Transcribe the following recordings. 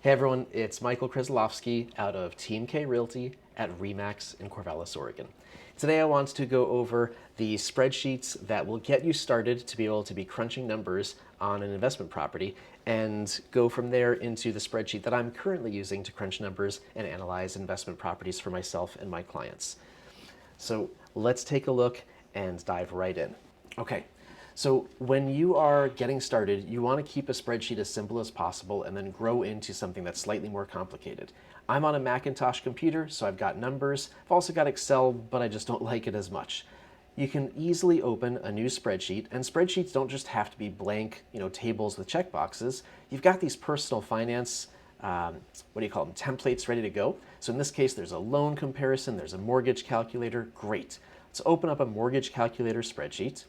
Hey everyone, it's Michael Kryzlowski out of Team K Realty at REMAX in Corvallis, Oregon. Today I want to go over the spreadsheets that will get you started to be able to be crunching numbers on an investment property and go from there into the spreadsheet that I'm currently using to crunch numbers and analyze investment properties for myself and my clients. So let's take a look and dive right in. Okay, so when you are getting started, you want to keep a spreadsheet as simple as possible and then grow into something that's slightly more complicated. I'm on a Macintosh computer, so I've got numbers. I've also got Excel, but I just don't like it as much. You can easily open a new spreadsheet, and spreadsheets don't just have to be blank, tables with checkboxes. You've got these personal finance what do you call them, templates ready to go. So in this case, there's a loan comparison, there's a mortgage calculator. Great. Let's open up a mortgage calculator spreadsheet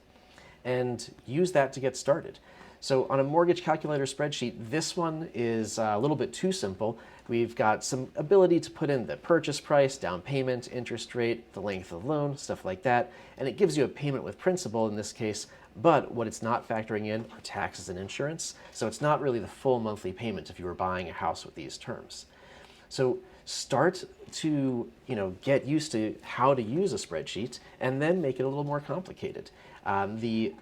and use that to get started. So on a mortgage calculator spreadsheet, this one is a little bit too simple. We've got some ability to put in the purchase price, down payment, interest rate, the length of the loan, stuff like that. And it gives you a payment with principal in this case, but what it's not factoring in are taxes and insurance. So it's not really the full monthly payment if you were buying a house with these terms. So start to get used to how to use a spreadsheet and then make it a little more complicated. On the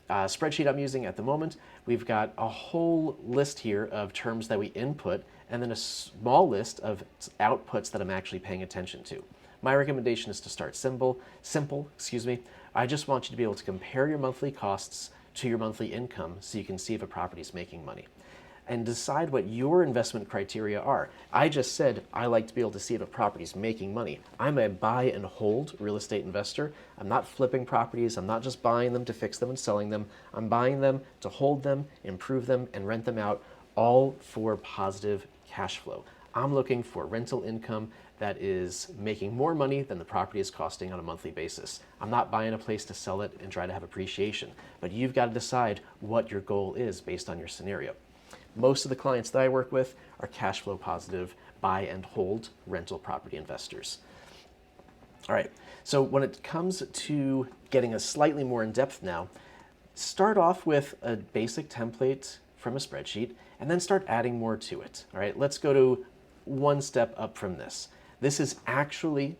spreadsheet I'm using at the moment, we've got a whole list here of terms that we input and then a small list of outputs that I'm actually paying attention to. My recommendation is to start simple. I just want you to be able to compare your monthly costs to your monthly income so you can see if a property is making money and decide what your investment criteria are. I just said I like to be able to see if a property is making money. I'm a buy and hold real estate investor. I'm not flipping properties. I'm not just buying them to fix them and selling them. I'm buying them to hold them, improve them, and rent them out, all for positive cash flow. I'm looking for rental income that is making more money than the property is costing on a monthly basis. I'm not buying a place to sell it and try to have appreciation, but you've got to decide what your goal is based on your scenario. Most of the clients that I work with are cash flow positive, buy and hold rental property investors. All right, so when it comes to getting a slightly more in depth now, start off with a basic template from a spreadsheet and then start adding more to it. All right, let's go to one step up from this. This is actually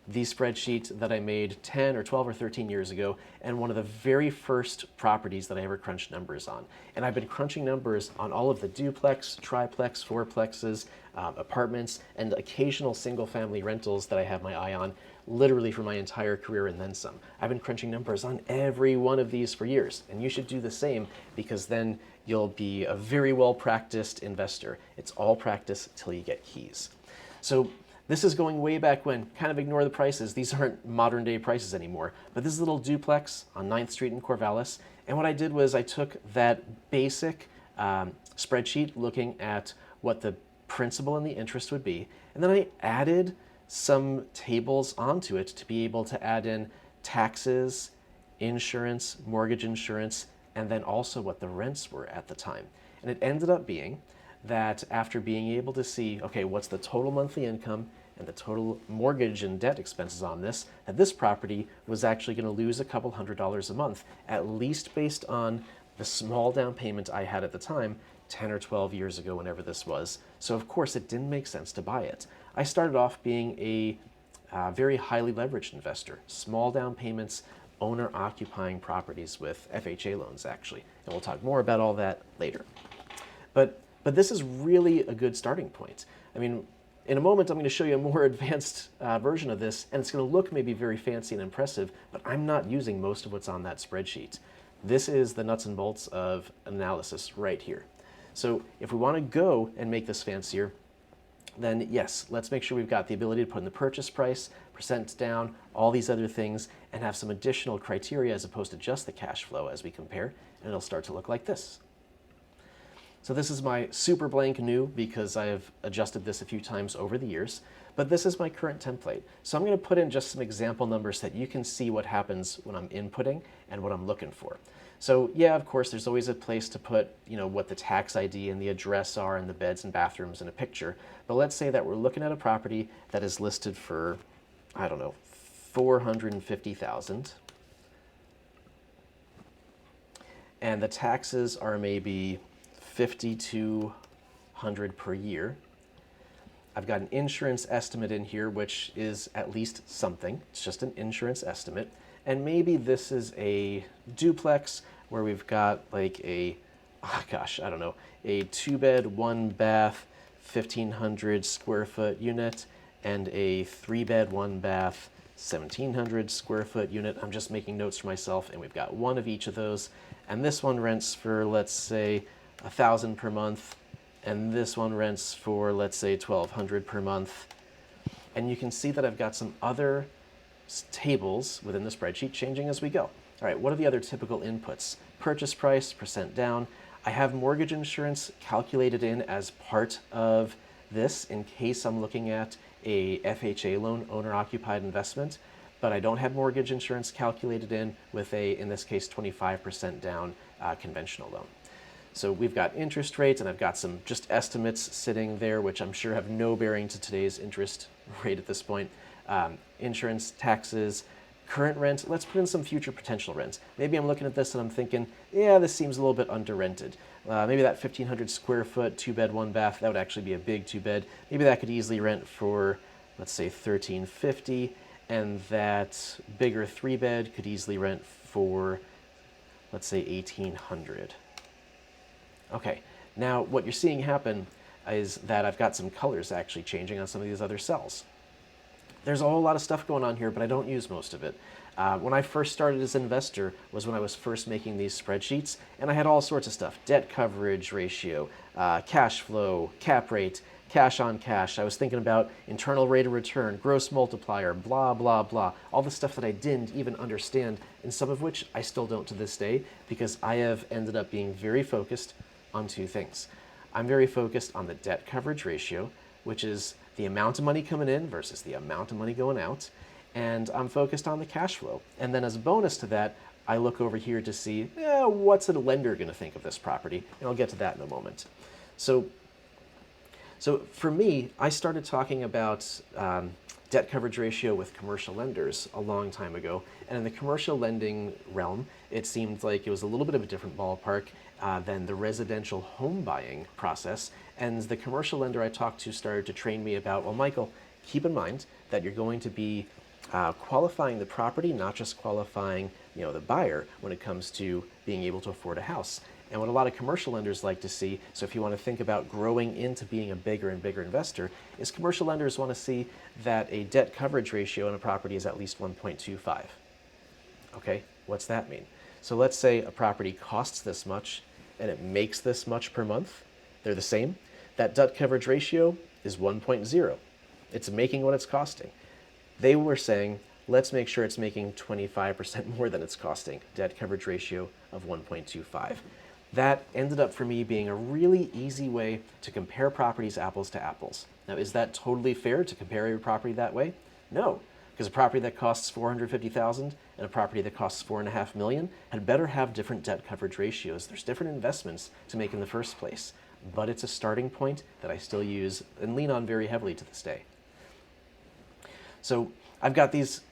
the spreadsheet that I made 10 or 12 or 13 years ago and one of the very first properties that I ever crunched numbers on. And I've been crunching numbers on all of the duplex, triplex, fourplexes, apartments, and occasional single family rentals that I have my eye on literally for my entire career and then some. I've been crunching numbers on every one of these for years, and you should do the same because then you'll be a very well practiced investor. It's all practice till you get keys. So this is going way back when. Kind of ignore the prices. These aren't modern day prices anymore. But this is a little duplex on 9th Street in Corvallis. And what I did was I took that basic spreadsheet looking at what the principal and the interest would be. And then I added some tables onto it to be able to add in taxes, insurance, mortgage insurance, and then also what the rents were at the time. And it ended up being that after being able to see, okay, what's the total monthly income and the total mortgage and debt expenses on this, that this property was actually going to lose a couple $100s a month, at least based on the small down payment I had at the time, 10 or 12 years ago, whenever this was. So of course it didn't make sense to buy it. I started off being a very highly leveraged investor, small down payments, owner occupying properties with FHA loans actually. And we'll talk more about all that later. But this is really a good starting point. I mean, in a moment, I'm going to show you a more advanced version of this, and it's going to look maybe very fancy and impressive, but I'm not using most of what's on that spreadsheet. This is the nuts and bolts of analysis right here. So if we want to go and make this fancier, then yes, let's make sure we've got the ability to put in the purchase price, percent down, all these other things, and have some additional criteria as opposed to just the cash flow as we compare, and it'll start to look like this. So this is my super blank new because I have adjusted this a few times over the years, but this is my current template. So I'm going to put in just some example numbers so that you can see what happens when I'm inputting and what I'm looking for. So yeah, of course, there's always a place to put, what the tax ID and the address are and the beds and bathrooms in a picture. But let's say that we're looking at a property that is listed for, I don't know, $450,000. And the taxes are maybe $5,200 $1,200 per year. I've got an insurance estimate in here, which is at least something. It's just an insurance estimate. And maybe this is a duplex where we've got like a, oh gosh, I don't know, a 2-bed, 1-bath, 1,500 square foot unit and a 3-bed, 1-bath, 1,700 square foot unit. I'm just making notes for myself, and we've got one of each of those. And this one rents for, let's say, $1,000 per month, and this one rents for, let's say, $1,200 per month. And you can see that I've got some other tables within the spreadsheet changing as we go. All right, what are the other typical inputs? Purchase price, percent down. I have mortgage insurance calculated in as part of this in case I'm looking at a FHA loan, owner-occupied investment, but I don't have mortgage insurance calculated in with a, in this case, 25% down conventional loan. So we've got interest rates, and I've got some just estimates sitting there, which I'm sure have no bearing to today's interest rate at this point. Insurance, taxes, current rent. Let's put in some future potential rents. Maybe I'm looking at this and I'm thinking, yeah, this seems a little bit under rented. Maybe that 1,500 square foot, 2-bed, 1-bath, that would actually be a big 2-bed. Maybe that could easily rent for, let's say, $1,350, and that bigger 3-bed could easily rent for, let's say, $1,800. Okay, now what you're seeing happen is that I've got some colors actually changing on some of these other cells. There's a whole lot of stuff going on here, but I don't use most of it. When I first started as an investor was when I was first making these spreadsheets, and I had all sorts of stuff: debt coverage ratio, cash flow, cap rate, cash on cash. I was thinking about internal rate of return, gross multiplier, blah, blah, blah. All the stuff that I didn't even understand, and some of which I still don't to this day, because I have ended up being very focused on two things. I'm very focused on the debt coverage ratio, which is the amount of money coming in versus the amount of money going out, and I'm focused on the cash flow. And then as a bonus to that, I look over here to see, what's a lender going to think of this property? And I'll get to that in a moment. So for me, I started talking about debt coverage ratio with commercial lenders a long time ago. And in the commercial lending realm, it seemed like it was a little bit of a different ballpark than the residential home buying process. And the commercial lender I talked to started to train me about, well, Michael, keep in mind that you're going to be qualifying the property, not just qualifying, the buyer when it comes to being able to afford a house. And what a lot of commercial lenders like to see, so if you want to think about growing into being a bigger and bigger investor, is commercial lenders want to see that a debt coverage ratio on a property is at least 1.25. Okay, what's that mean? So let's say a property costs this much and it makes this much per month. They're the same. That debt coverage ratio is 1.0. It's making what it's costing. They were saying, let's make sure it's making 25% more than it's costing. Debt coverage ratio of 1.25. That ended up for me being a really easy way to compare properties apples to apples. Now, is that totally fair to compare every property that way? No, because a property that costs $450,000 and a property that costs $4.5 million had better have different debt coverage ratios. There's different investments to make in the first place, but it's a starting point that I still use and lean on very heavily to this day. So I've got these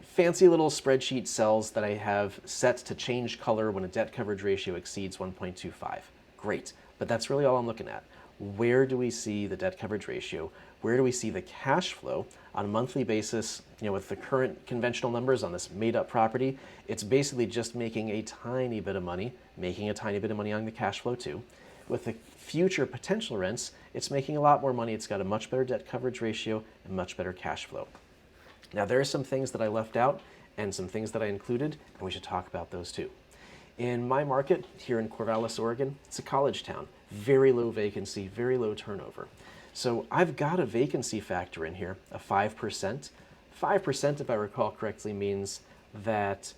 fancy little spreadsheet cells that I have set to change color when a debt coverage ratio exceeds 1.25. Great, but that's really all I'm looking at. Where do we see the debt coverage ratio? Where do we see the cash flow on a monthly basis? With the current conventional numbers on this made-up property, it's basically just making a tiny bit of money, making a tiny bit of money on the cash flow too. With the future potential rents, it's making a lot more money. It's got a much better debt coverage ratio and much better cash flow. Now, there are some things that I left out and some things that I included, and we should talk about those too. In my market here in Corvallis, Oregon, it's a college town. Very low vacancy, very low turnover. So I've got a vacancy factor in here of 5%. 5%, if I recall correctly, means that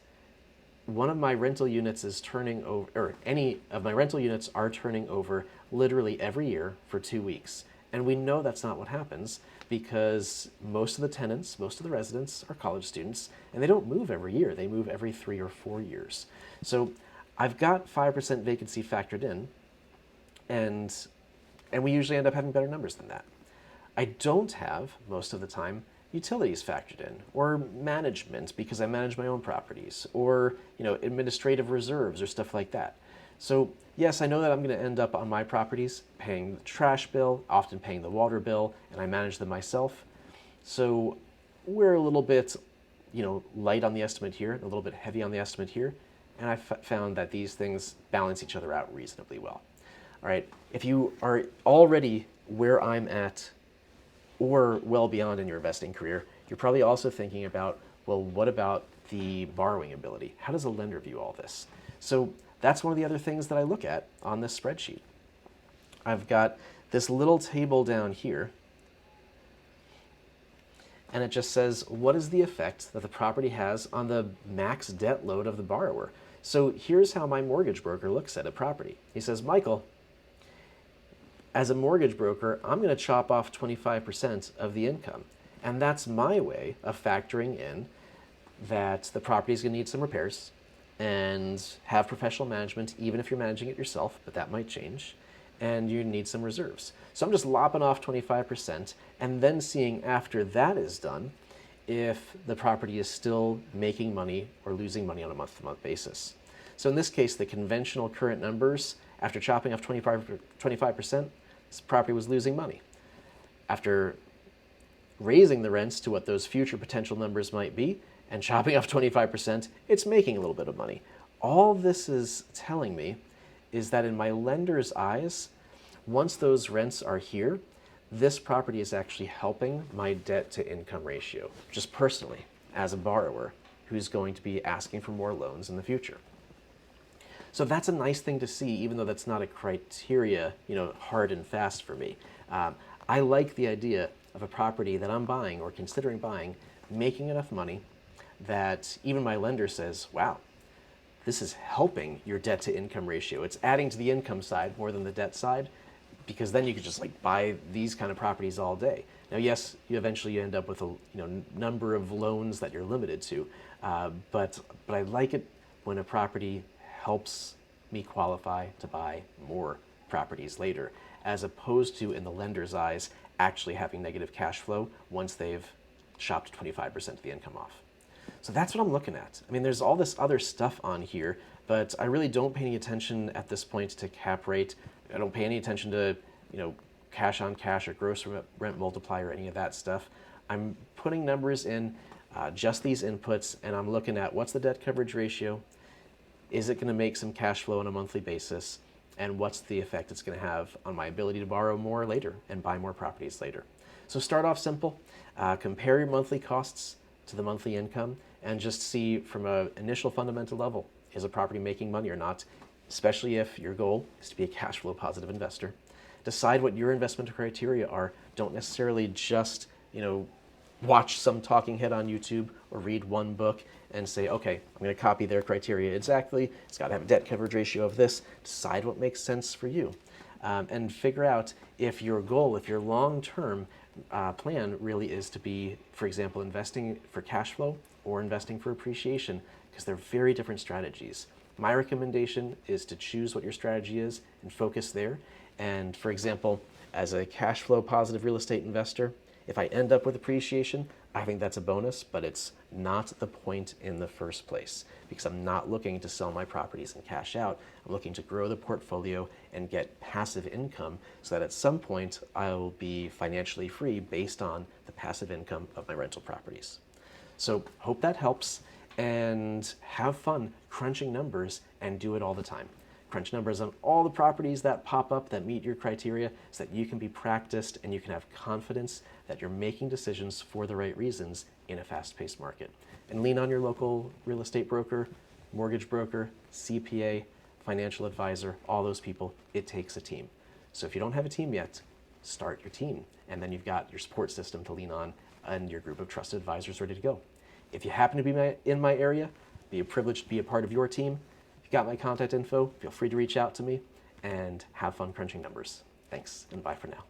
one of my rental units is turning over, or any of my rental units are turning over literally every year for 2 weeks. And we know that's not what happens because most of the tenants, most of the residents are college students, and they don't move every year. They move every 3 or 4 years. So I've got 5% vacancy factored in, and we usually end up having better numbers than that. I don't have, most of the time, utilities factored in, or management because I manage my own properties, or administrative reserves or stuff like that. So yes, I know that I'm going to end up on my properties paying the trash bill, often paying the water bill, and I manage them myself. So we're a little bit, light on the estimate here, a little bit heavy on the estimate here, and I found that these things balance each other out reasonably well. All right, if you are already where I'm at or well beyond in your investing career, you're probably also thinking about, well, what about the borrowing ability? How does a lender view all this? So that's one of the other things that I look at on this spreadsheet. I've got this little table down here, and it just says, what is the effect that the property has on the max debt load of the borrower? So here's how my mortgage broker looks at a property. He says, Michael, as a mortgage broker, I'm going to chop off 25% of the income. And that's my way of factoring in that the property is going to need some repairs and have professional management, even if you're managing it yourself, but that might change, and you need some reserves. So I'm just lopping off 25% and then seeing after that is done if the property is still making money or losing money on a month-to-month basis. So in this case, the conventional current numbers, after chopping off 25%, this property was losing money. After raising the rents to what those future potential numbers might be and chopping off 25%, it's making a little bit of money. All this is telling me is that in my lender's eyes, once those rents are here, this property is actually helping my debt to income ratio, just personally, as a borrower who's going to be asking for more loans in the future. So that's a nice thing to see, even though that's not a criteria, hard and fast for me. I like the idea of a property that I'm buying or considering buying, making enough money that even my lender says, wow, this is helping your debt to income ratio. It's adding to the income side more than the debt side, because then you could just buy these kind of properties all day. Now, yes, you eventually end up with a number of loans that you're limited to, but I like it when a property helps me qualify to buy more properties later, as opposed to, in the lender's eyes, actually having negative cash flow once they've chopped 25% of the income off. So that's what I'm looking at. I mean, there's all this other stuff on here, but I really don't pay any attention at this point to cap rate. I don't pay any attention to, cash on cash or gross rent multiplier or any of that stuff. I'm putting numbers in, just these inputs, and I'm looking at what's the debt coverage ratio, is it going to make some cash flow on a monthly basis, and what's the effect it's going to have on my ability to borrow more later and buy more properties later. So start off simple, compare your monthly costs to the monthly income, and just see from an initial fundamental level, is a property making money or not, especially if your goal is to be a cash flow positive investor. Decide what your investment criteria are. Don't necessarily just, watch some talking head on YouTube or read one book and say, okay, I'm going to copy their criteria exactly. It's got to have a debt coverage ratio of this. Decide what makes sense for you. And figure out if your goal, if your long-term plan really is to be, for example, investing for cash flow or investing for appreciation, because they're very different strategies. My recommendation is to choose what your strategy is and focus there. And for example, as a cash flow positive real estate investor, if I end up with appreciation, I think that's a bonus, but it's not the point in the first place, because I'm not looking to sell my properties and cash out. I'm looking to grow the portfolio and get passive income so that at some point I'll be financially free based on the passive income of my rental properties. So hope that helps, and have fun crunching numbers and do it all the time. Crunch numbers on all the properties that pop up that meet your criteria so that you can be practiced and you can have confidence that you're making decisions for the right reasons in a fast-paced market. And lean on your local real estate broker, mortgage broker, CPA, financial advisor, all those people. It takes a team. So if you don't have a team yet, start your team. And then you've got your support system to lean on and your group of trusted advisors ready to go. If you happen to be in my area, be privileged to be a part of your team. If you got my contact info, feel free to reach out to me, and have fun crunching numbers. Thanks, and bye for now.